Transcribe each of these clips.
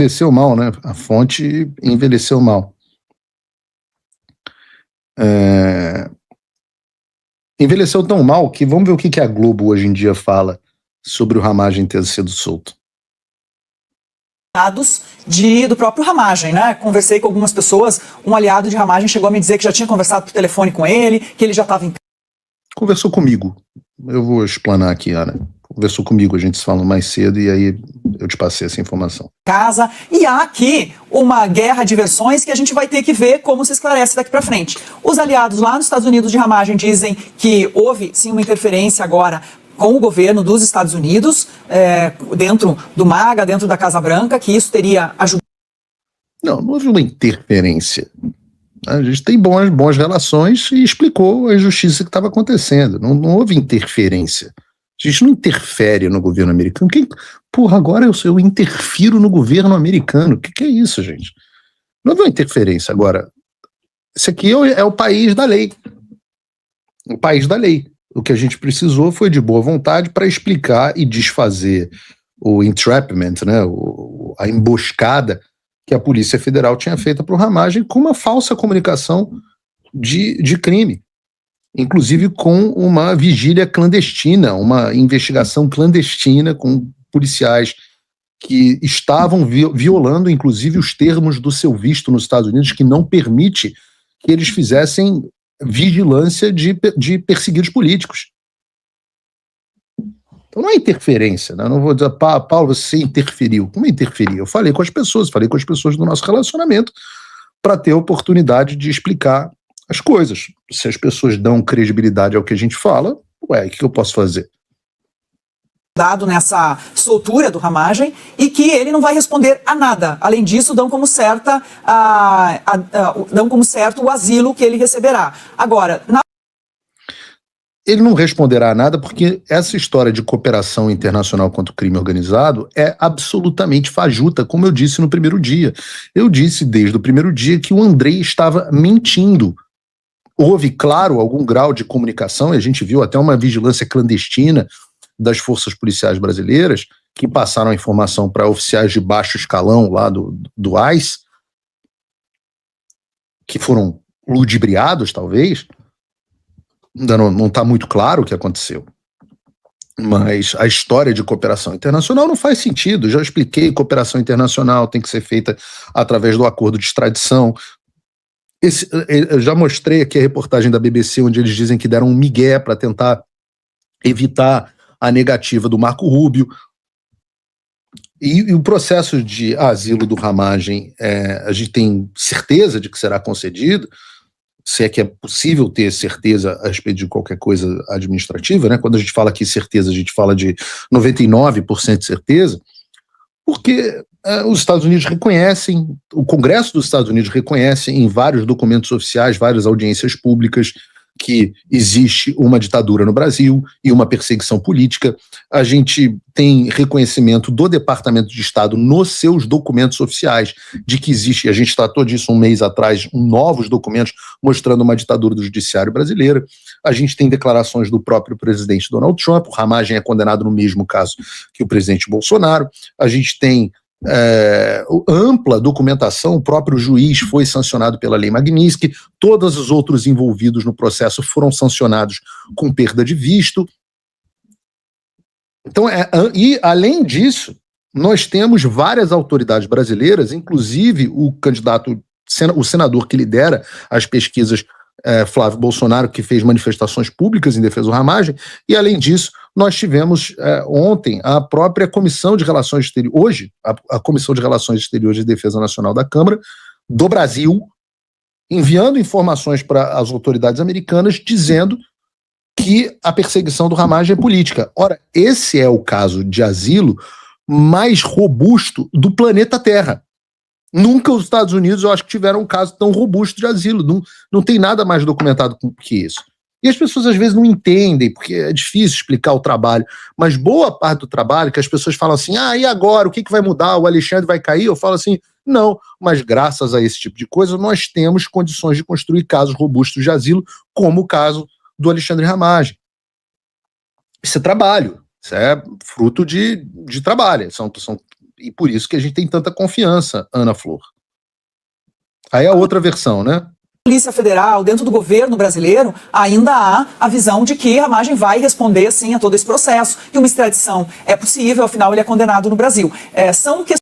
Envelheceu mal, né? A fonte envelheceu mal. Envelheceu tão mal que vamos ver o que a Globo hoje em dia fala sobre o Ramagem ter sido solto. Do próprio Ramagem, né? Conversei com algumas pessoas, um aliado de Ramagem chegou a me dizer que já tinha conversado por telefone com ele, que ele já estava em Conversou comigo. Eu vou explanar aqui, Ana. Conversou comigo, a gente se falou mais cedo e aí eu te passei essa informação. Casa, e há aqui uma guerra de versões que a gente vai ter que ver como se esclarece daqui para frente. Os aliados lá nos Estados Unidos de Ramagem dizem que houve sim uma interferência agora com o governo dos Estados Unidos, dentro do MAGA, dentro da Casa Branca, que isso teria ajudado. Não houve uma interferência. A gente tem boas relações e explicou a injustiça que estava acontecendo. Não houve interferência. A gente não interfere no governo americano. Agora eu interfiro no governo americano. O que é isso, gente? Não houve uma interferência. Agora, esse aqui é o país da lei. O país da lei. O que a gente precisou foi de boa vontade para explicar e desfazer o entrapment, né, a emboscada que a Polícia Federal tinha feita para o Ramagem com uma falsa comunicação de crime, inclusive com uma vigília clandestina, uma investigação clandestina com policiais que estavam violando, inclusive, os termos do seu visto nos Estados Unidos, que não permite que eles fizessem vigilância de perseguidos políticos. Então não é interferência, né? Eu não vou dizer, Paulo, você interferiu. Como interferiu? Eu falei com as pessoas do nosso relacionamento para ter a oportunidade de explicar as coisas. Se as pessoas dão credibilidade ao que a gente fala, o que eu posso fazer? Dado nessa soltura do Ramagem e que ele não vai responder a nada. Além disso, dão como certo o asilo que ele receberá. Agora, ele não responderá a nada porque essa história de cooperação internacional contra o crime organizado é absolutamente fajuta, como eu disse no primeiro dia. Eu disse desde o primeiro dia que o Andrei estava mentindo. Houve, claro, algum grau de comunicação, e a gente viu até uma vigilância clandestina das forças policiais brasileiras, que passaram a informação para oficiais de baixo escalão lá do ICE, que foram ludibriados, talvez. Ainda não está muito claro o que aconteceu. Mas a história de cooperação internacional não faz sentido. Já expliquei, cooperação internacional tem que ser feita através do acordo de extradição. Eu já mostrei aqui a reportagem da BBC, onde eles dizem que deram um migué para tentar evitar a negativa do Marco Rubio. E o processo de asilo do Ramagem, a gente tem certeza de que será concedido, se é que é possível ter certeza a respeito de qualquer coisa administrativa, né? Quando a gente fala aqui certeza, a gente fala de 99% de certeza, porque os Estados Unidos reconhecem, o Congresso dos Estados Unidos reconhece em vários documentos oficiais, várias audiências públicas, que existe uma ditadura no Brasil e uma perseguição política. A gente tem reconhecimento do Departamento de Estado nos seus documentos oficiais de que existe, a gente tratou disso um mês atrás, novos documentos mostrando uma ditadura do judiciário brasileiro. A gente tem declarações do próprio presidente Donald Trump, o Ramagem é condenado no mesmo caso que o presidente Bolsonaro. A gente tem ampla documentação, o próprio juiz foi sancionado pela Lei Magnitsky, todos os outros envolvidos no processo foram sancionados com perda de visto. Então, e além disso, nós temos várias autoridades brasileiras, inclusive o senador que lidera as pesquisas, Flávio Bolsonaro, que fez manifestações públicas em defesa do Ramagem, e além disso, nós tivemos ontem a própria Comissão de Relações Exteriores, hoje, a Comissão de Relações Exteriores e Defesa Nacional da Câmara do Brasil, enviando informações para as autoridades americanas, dizendo que a perseguição do Ramagem é política. Ora, esse é o caso de asilo mais robusto do planeta Terra. Nunca os Estados Unidos, eu acho que tiveram um caso tão robusto de asilo. Não tem nada mais documentado que isso. E as pessoas às vezes não entendem, porque é difícil explicar o trabalho, mas boa parte do trabalho que as pessoas falam assim, e agora, o que vai mudar? O Alexandre vai cair? Eu falo assim, não, mas graças a esse tipo de coisa, nós temos condições de construir casos robustos de asilo, como o caso do Alexandre Ramagem. Isso é trabalho, isso é fruto de trabalho, E por isso que a gente tem tanta confiança, Ana Flor. Aí a outra versão, né? Polícia Federal, dentro do governo brasileiro, ainda há a visão de que a Ramagem vai responder, sim, a todo esse processo, que uma extradição é possível, afinal ele é condenado no Brasil. São questões...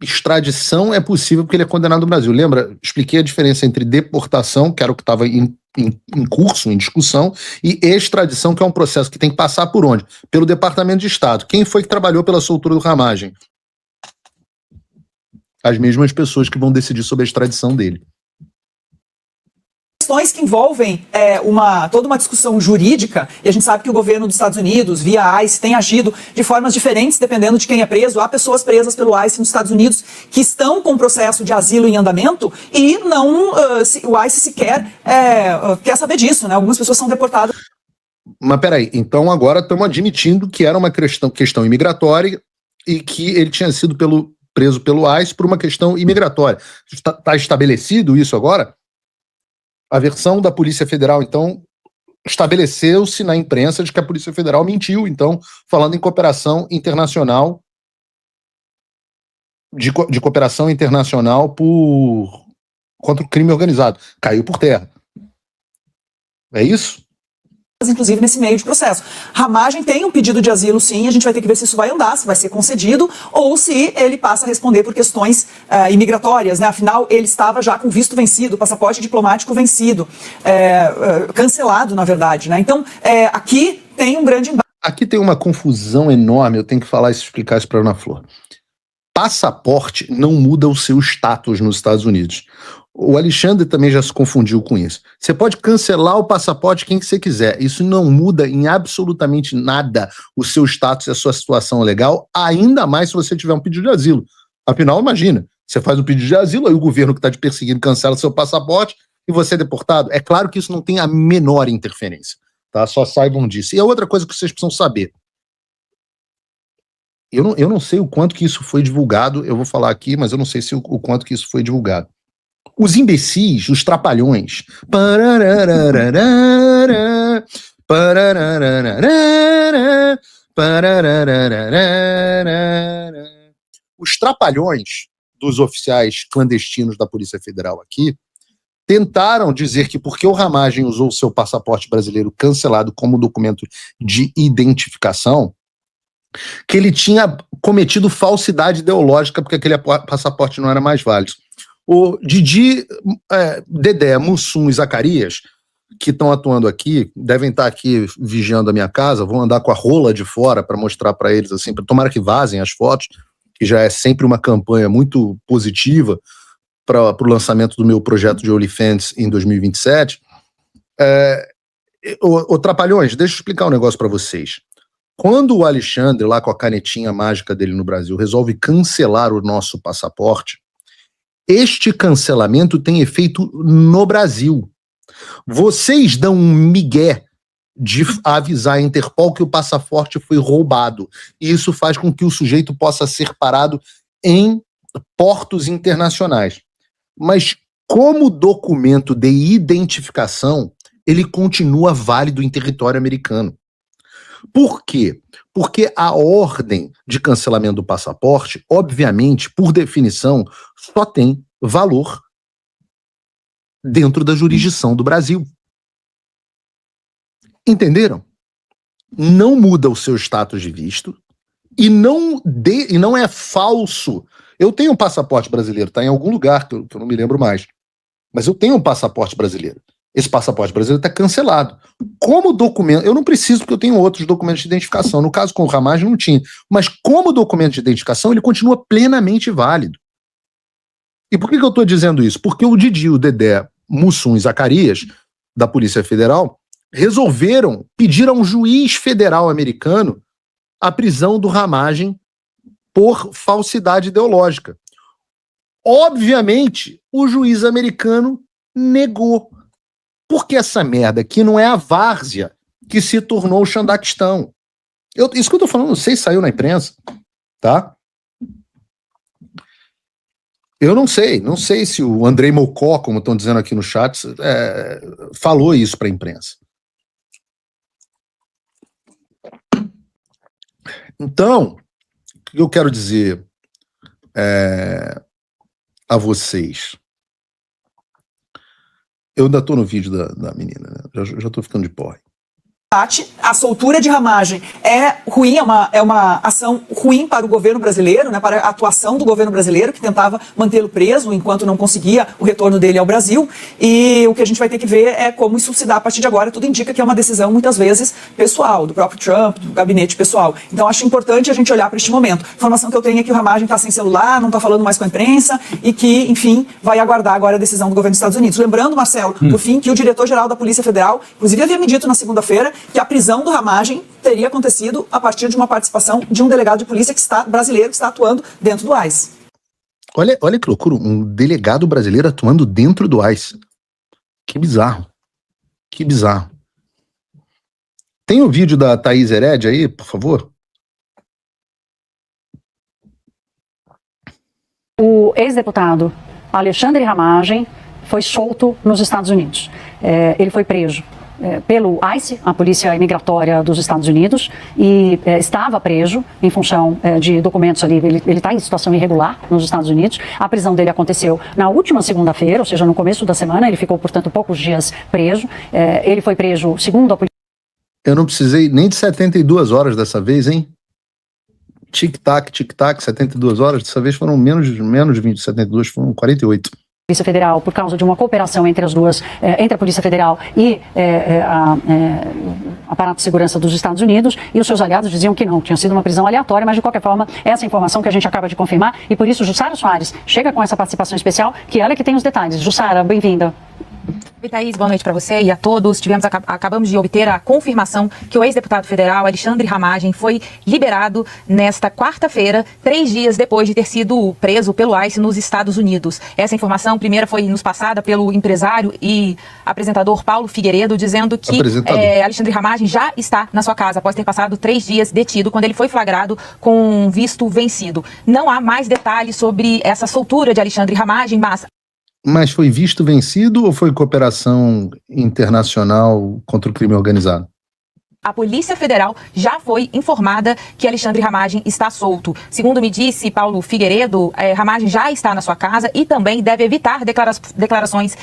Extradição é possível porque ele é condenado no Brasil. Lembra? Expliquei a diferença entre deportação, que era o que estava em curso, em discussão, e extradição, que é um processo que tem que passar por onde? Pelo Departamento de Estado. Quem foi que trabalhou pela soltura do Ramagem? As mesmas pessoas que vão decidir sobre a extradição dele. Questões que envolvem toda uma discussão jurídica, e a gente sabe que o governo dos Estados Unidos, via ICE, tem agido de formas diferentes dependendo de quem é preso. Há pessoas presas pelo ICE nos Estados Unidos que estão com o processo de asilo em andamento e não, o ICE sequer quer saber disso, né? Algumas pessoas são deportadas. Mas peraí, então agora estamos admitindo que era uma questão imigratória e que ele tinha sido preso pelo ICE por uma questão imigratória. Está estabelecido isso agora? A versão da Polícia Federal, então, estabeleceu-se na imprensa de que a Polícia Federal mentiu, então, falando em cooperação internacional, de cooperação internacional contra o crime organizado. Caiu por terra. É isso? Inclusive nesse meio de processo. Ramagem tem um pedido de asilo, sim, a gente vai ter que ver se isso vai andar, se vai ser concedido, ou se ele passa a responder por questões imigratórias, né? Afinal, ele estava já com visto vencido, passaporte diplomático vencido, cancelado, na verdade, né? Então, aqui tem um grande embate. Aqui tem uma confusão enorme, eu tenho que falar isso, explicar isso para a Ana Flor. Passaporte não muda o seu status nos Estados Unidos. O Alexandre também já se confundiu com isso. Você pode cancelar o passaporte quem que você quiser. Isso não muda em absolutamente nada o seu status e a sua situação legal, ainda mais se você tiver um pedido de asilo. Afinal, imagina, você faz um pedido de asilo, aí o governo que está te perseguindo cancela seu passaporte e você é deportado. É claro que isso não tem a menor interferência, tá? Só saibam disso. E a outra coisa que vocês precisam saber, eu não sei o quanto que isso foi divulgado, eu vou falar aqui, mas eu não sei se o quanto que isso foi divulgado. Os imbecis, os trapalhões, os trapalhões dos oficiais clandestinos da Polícia Federal aqui tentaram dizer que porque o Ramagem usou o seu passaporte brasileiro cancelado como documento de identificação, que ele tinha cometido falsidade ideológica porque aquele passaporte não era mais válido. O Didi, Dedé, Mussum e Zacarias, que estão atuando aqui, devem estar aqui vigiando a minha casa, vão andar com a rola de fora para mostrar para eles, assim, tomara que vazem as fotos, que já é sempre uma campanha muito positiva para o lançamento do meu projeto de OnlyFans em 2027. Trapalhões, deixa eu explicar um negócio para vocês. Quando o Alexandre, lá com a canetinha mágica dele no Brasil, resolve cancelar o nosso passaporte, este cancelamento tem efeito no Brasil. Vocês dão um migué de avisar a Interpol que o passaporte foi roubado. E isso faz com que o sujeito possa ser parado em portos internacionais. Mas como documento de identificação, ele continua válido em território americano. Por quê? Porque a ordem de cancelamento do passaporte, obviamente, por definição, só tem valor dentro da jurisdição do Brasil. Entenderam? Não muda o seu status de visto e não é falso. Eu tenho um passaporte brasileiro, está em algum lugar que eu não me lembro mais, mas eu tenho um passaporte brasileiro. Esse passaporte brasileiro está cancelado. Como documento, eu não preciso porque eu tenho outros documentos de identificação. No caso com o Ramagem não tinha. Mas como documento de identificação, ele continua plenamente válido. E por que eu estou dizendo isso? Porque o Didi, o Dedé, Mussum e Zacarias, da Polícia Federal, resolveram pedir a um juiz federal americano a prisão do Ramagem por falsidade ideológica. Obviamente, o juiz americano negou. Porque essa merda aqui não é a várzea que se tornou o Xandaquistão. Isso que eu tô falando, não sei se saiu na imprensa, tá? Eu não sei se o Andrei Mocó, como estão dizendo aqui no chat, falou isso para a imprensa. Então, que eu quero dizer a vocês? Eu ainda estou no vídeo da menina, né? Já estou ficando de porra. A soltura de Ramagem é ruim, é uma ação ruim para o governo brasileiro, né, para a atuação do governo brasileiro, que tentava mantê-lo preso enquanto não conseguia o retorno dele ao Brasil. E o que a gente vai ter que ver é como isso se dá a partir de agora. Tudo indica que é uma decisão, muitas vezes, pessoal, do próprio Trump, do gabinete pessoal. Então, acho importante a gente olhar para este momento. A informação que eu tenho é que o Ramagem está sem celular, não está falando mais com a imprensa e que, enfim, vai aguardar agora a decisão do governo dos Estados Unidos. Lembrando, Marcelo, por fim, que o diretor-geral da Polícia Federal, inclusive, havia me dito na segunda-feira que a prisão do Ramagem teria acontecido a partir de uma participação de um delegado de polícia brasileiro que está atuando dentro do ICE. Olha que loucura, um delegado brasileiro atuando dentro do ICE. Que bizarro. Que bizarro. Tem o vídeo da Thaís Herédia aí, por favor? O ex-deputado Alexandre Ramagem foi solto nos Estados Unidos. Ele foi preso pelo ICE, a Polícia Imigratória dos Estados Unidos, e estava preso em função de documentos ali. Ele está em situação irregular nos Estados Unidos. A prisão dele aconteceu na última segunda-feira, ou seja, no começo da semana. Ele ficou, portanto, poucos dias preso. Ele foi preso, segundo a polícia. Eu não precisei nem de 72 horas dessa vez, hein? Tic-tac, 72 horas. Dessa vez foram menos de 20, 72, foram 48. Polícia Federal, por causa de uma cooperação entre as duas, entre a Polícia Federal e a aparato de segurança dos Estados Unidos, e os seus aliados diziam que não, tinha sido uma prisão aleatória, mas de qualquer forma, essa informação que a gente acaba de confirmar, e por isso Jussara Soares chega com essa participação especial, que ela é que tem os detalhes. Jussara, bem-vinda. Oi, Thaís, boa noite para você e a todos. Acabamos de obter a confirmação que o ex-deputado federal Alexandre Ramagem foi liberado nesta quarta-feira, 3 dias depois de ter sido preso pelo ICE nos Estados Unidos. Essa informação primeira foi nos passada pelo empresário e apresentador Paulo Figueiredo, dizendo que Alexandre Ramagem já está na sua casa após ter passado 3 dias detido, quando ele foi flagrado com visto vencido. Não há mais detalhes sobre essa soltura de Alexandre Ramagem, Mas foi visto vencido ou foi cooperação internacional contra o crime organizado? A Polícia Federal já foi informada que Alexandre Ramagem está solto. Segundo me disse Paulo Figueiredo, Ramagem já está na sua casa e também deve evitar declarações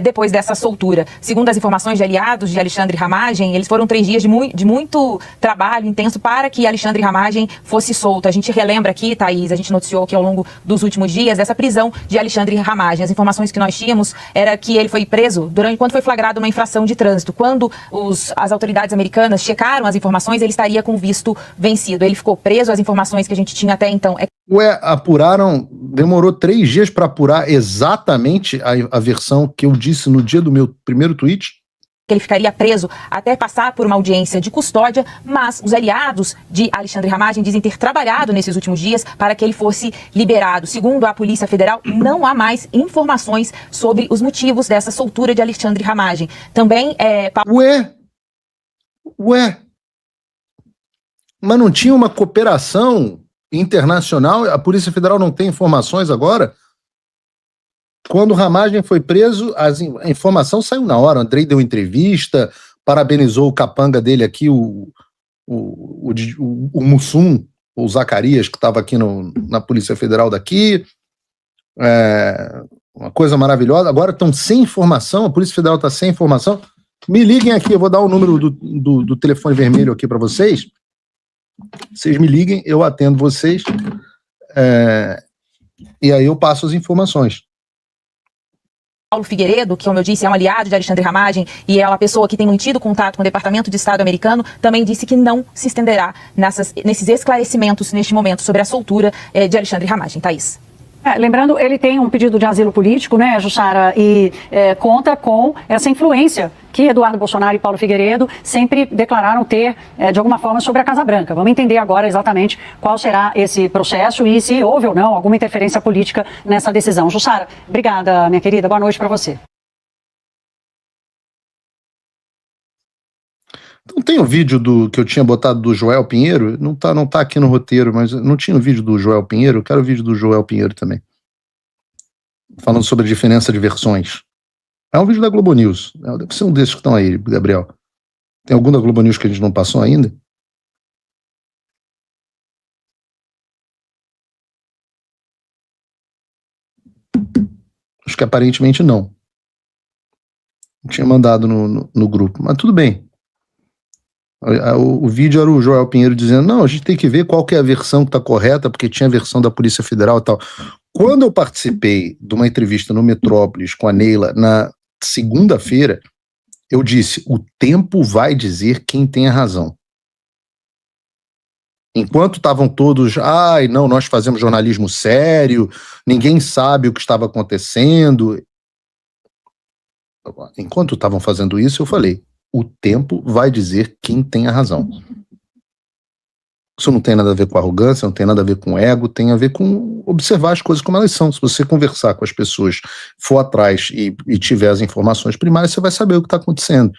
depois dessa soltura. Segundo as informações de aliados de Alexandre Ramagem, eles foram 3 dias de muito trabalho intenso para que Alexandre Ramagem fosse solto. A gente relembra aqui, Thaís, a gente noticiou que ao longo dos últimos dias dessa prisão de Alexandre Ramagem. As informações que nós tínhamos era que ele foi preso quando foi flagrado uma infração de trânsito. Quando as autoridades americanas checaram as informações, ele estaria com visto vencido. Ele ficou preso, as informações que a gente tinha até então... apuraram, demorou 3 dias para apurar exatamente a versão que eu disse no dia do meu primeiro tweet? Que ele ficaria preso até passar por uma audiência de custódia, mas os aliados de Alexandre Ramagem dizem ter trabalhado nesses últimos dias para que ele fosse liberado. Segundo a Polícia Federal, não há mais informações sobre os motivos dessa soltura de Alexandre Ramagem. Também mas não tinha uma cooperação internacional? A Polícia Federal não tem informações agora? Quando o Ramagem foi preso, a informação saiu na hora. O Andrei deu entrevista, parabenizou o capanga dele aqui, o Mussum, o Zacarias, que estava aqui na Polícia Federal daqui. Uma coisa maravilhosa. Agora estão sem informação, a Polícia Federal está sem informação. Me liguem aqui, eu vou dar o número do telefone vermelho aqui para vocês. Vocês me liguem, eu atendo vocês. E aí eu passo as informações. Paulo Figueiredo, que, como eu disse, é um aliado de Alexandre Ramagem e é uma pessoa que tem mantido contato com o Departamento de Estado americano, também disse que não se estenderá nesses esclarecimentos neste momento sobre a soltura de Alexandre Ramagem. Thaís. Lembrando, ele tem um pedido de asilo político, né, Jussara, e conta com essa influência que Eduardo Bolsonaro e Paulo Figueiredo sempre declararam ter, de alguma forma, sobre a Casa Branca. Vamos entender agora exatamente qual será esse processo e se houve ou não alguma interferência política nessa decisão. Jussara, obrigada, minha querida. Boa noite para você. Não tem o vídeo que eu tinha botado do Joel Pinheiro? Não tá aqui no roteiro, mas não tinha o vídeo do Joel Pinheiro? Eu quero o vídeo do Joel Pinheiro também. Falando sobre a diferença de versões. É um vídeo da Globo News. Deve ser um desses que estão aí, Gabriel. Tem algum da Globo News que a gente não passou ainda? que aparentemente não. Eu tinha mandado no grupo, mas tudo bem. O vídeo era o Joel Pinheiro dizendo, não, a gente tem que ver qual que é a versão que está correta, porque tinha a versão da Polícia Federal e tal. Quando eu participei de uma entrevista no Metrópolis com a Neila na segunda-feira, eu disse, o tempo vai dizer quem tem a razão. Enquanto estavam todos, não, nós fazemos jornalismo sério, ninguém sabe o que estava acontecendo. Enquanto estavam fazendo isso, eu falei, o tempo vai dizer quem tem a razão. Isso não tem nada a ver com arrogância, não tem nada a ver com ego, tem a ver com observar as coisas como elas são. Se você conversar com as pessoas, for atrás e tiver as informações primárias, você vai saber o que está acontecendo.